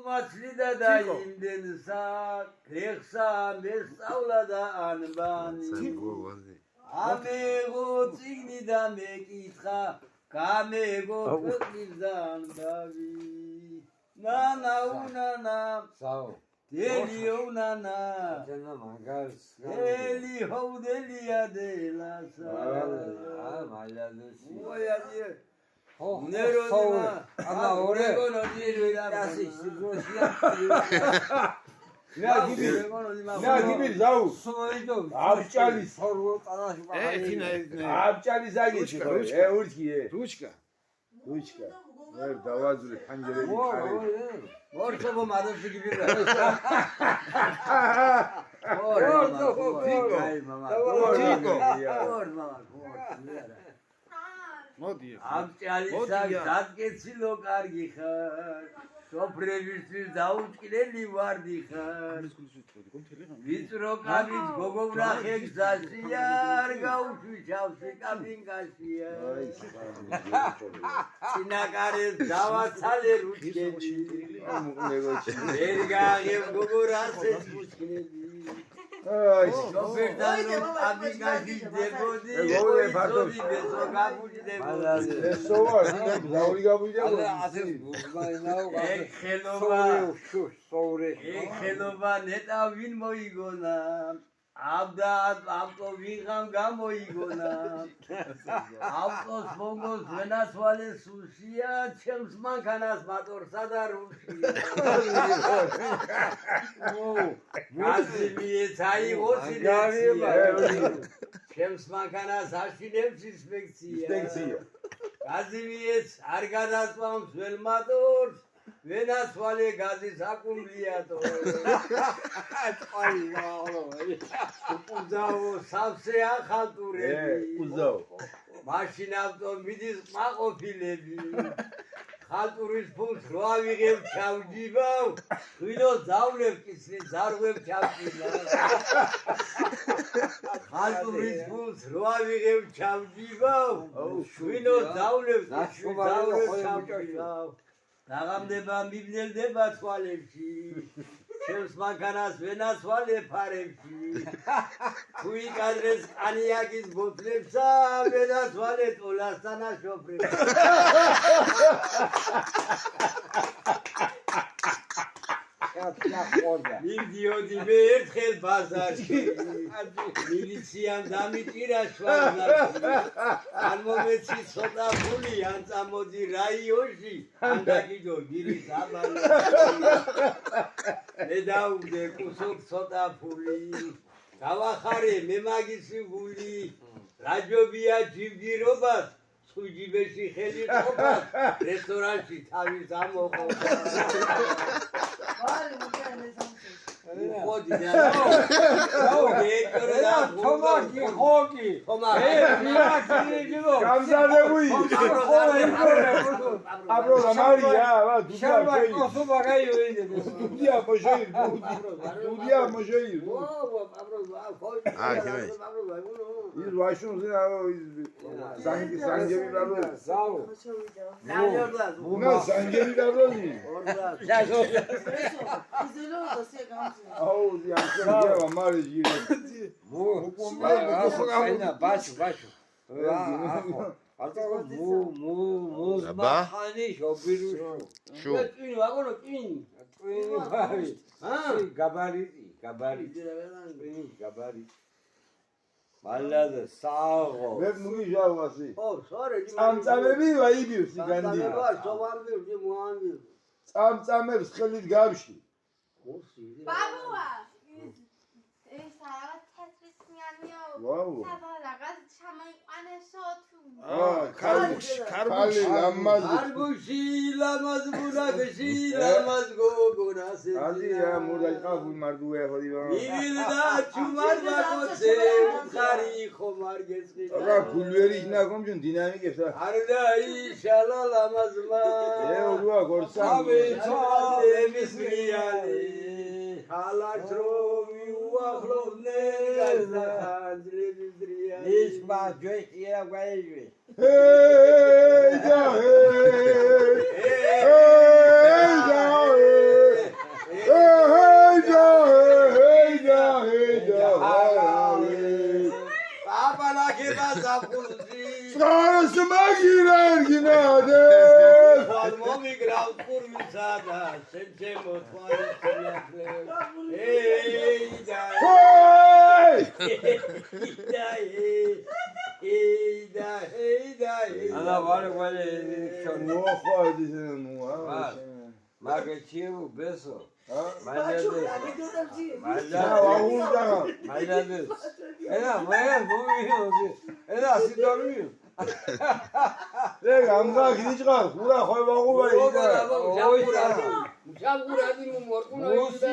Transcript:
მაცლიდა და იმდენსა ეხსა მესწავლა და ანბანი ამეგო წიგნი და მეკითხა გამეგო ქვეყნის და ანბავი ნანა უნანა დელიო უნანა დელი ჰოდელია დელასა მოიადიე ნერონა ამა ორეგონო დირვიდა ასი სიგროსია ნა გიბი ზაუ აბჭალი აბჭალი ზაგიჩი ურჩი რუჩკა ვერ დავაზრე ხანჯერები ხარე ორცობო მადასი გიბი მოდი აბჭალისა დაგეცილო კარგი ხარ სოფრებისთვის დაუჭკნელი ვარდი ხარ ვიწრო კაბით გოგოვრახე გზაშია არ გაუშვი ჩავსი კაბინკაშია წინაკარეს დავაცალე რუჩკები ვერ გაღებ გოგორასეს ბუჩკნები სოფერთან რომ კაბინკაში დებოდი ოიცოდი ბესო გაბუჭდებოდი ესოა დაური გაბუჭდებოდი ეხელობა ნეტა ვინ მოიგონა აბდა ავტო ვიღამ გამოიგონა ავტოს მოგოს ვენასვალე სუსია ჩემს მანქანას მატორსა და რუსია გაზიმიეც აიღო სილექცია ჩემს მანქანას აშინებს ინსპექცია გაზიმიეც არ გადასვამს վել მატორს ვენასვალე გაზის აკუმულატორი უზაო სავსე ახალტურები უზაო მაშინ ავტო მიდის მაყოფილები ხალტურის ფულს რო ავიღებ ჩავჯიბავ ღვინო ზავლებ კისრი ზარღვებ ჩავჭილავ ხალტურის ფულს რო ავიღებ ჩავჯიბავ ღვინო ზავლებ კისრი ზარღვებ ჩავჭილავ დაღამდება მიბნელდება თვალებში ჩემს მანქანას ვენასვალე ფარებში თუ იკადრეს კანიაკის ბოთლებსა ვენასვალე ტოლასთანა შოფრებს მივდიოდი მე ერთხელ ბაზარში მილიციამ დამიტირა შვარდნაში ან მომეცი ცოტა ფული ან წამოდი რაიონში ან დაგიდო გირის აბანოში მე დაუგდე კუსოთ ცოტა ფული გავახარე მე მაგისი გული რაჯობია ჯიბგირობას სუჯიბეში ხელი ყოფას რესტორანში თავის ამოყობა ხოდი და თომაკი ხოკი გამზადებული აბრო მარია ვა დუდია მოჟეი დუდია მოჟეი ის ვაშუნზე სანგი სანჯები ბაბო ზაო უნა სანჯები ბაბოი აუ დიახ მარი ჟირი ბაშო არტო მუზმახანი შობირუშო ტვინი ვაგონო ტვინი ბარი გაბარიტი მალადა სააღო მე მუიჟავასი ო სორე წამწამები ვაიბიუსი განდია სოვამბი მოამბი წამწამებს ხელით გავში ბაბუა ეს არა თეთრისმიანია ვაუ რაღაც ჩამოიყვანესო თუ ქარბუში ლამაზ ბურაგში ლამაზ გოგონასე ადია მურაიყა გულმარდუე ხოდივა მივილდა ჩუმარ ბაკოცე ხარი ხომარ გესყი რა გულვერი ნაკომჯენ დინამიკებს არდა იშალა ლამაზმა ეურა გორსა მისმიანი ხალაშრო მიუახლოვნე განძლების დრია ის მაჯეია გვაიჟი მაგირან გინადე ხალმომი გრავტურვისადა შენჩემო თვალისწინაფლე ეიდა ანა ვარე მოხვალდი ნუ მაგეჩიუ ბესო Era, assim dormiu. Pega, amga gidicqa, qura xoybaquba ida. Já curado no morco, não é? Você